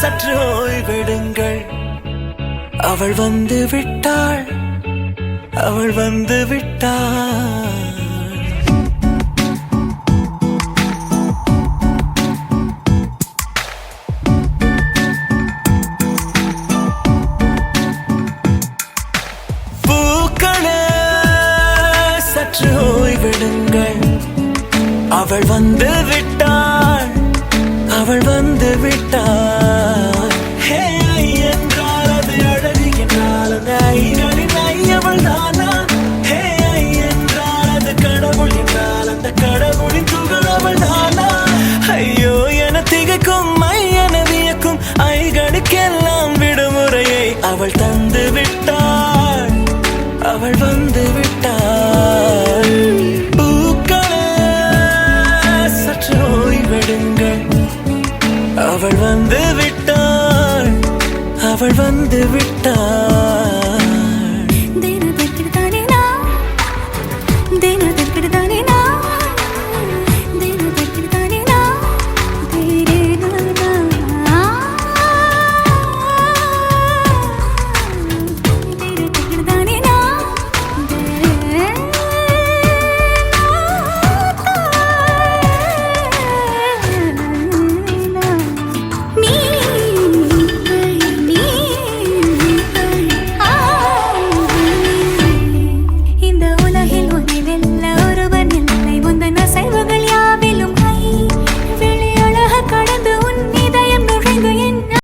சற்று ஓய்வெடுங்கள். அவள் வந்து விட்டாள், அவள் வந்து விட்டாள். பூக்களே சற்று ஓய்வெடுங்கள். அவள் வந்து விட்டாள், அவள் வந்து விட்டாள். ஹே ஐ என்றால் அது அழகு என்றால் அந்த ஐகளின் ஐ அவள் தானா? ஹே ஐ என்றால் அது கடவுள் என்றால் அந்த கடவுளின் துகள் அவள் தானா? ஐயோ என திகைக்கும் ஐ என வியக்கும் ஐகளுக்கெல்லாம் விடுமுறையை அவள் தந்து விட்டாள், அவள் வந்து விட்டாள். பூக்களே சற்று ஓய்வெடுங்கள். அவள் வந்து விட்டாள், அவள் வந்து விட்டாள்.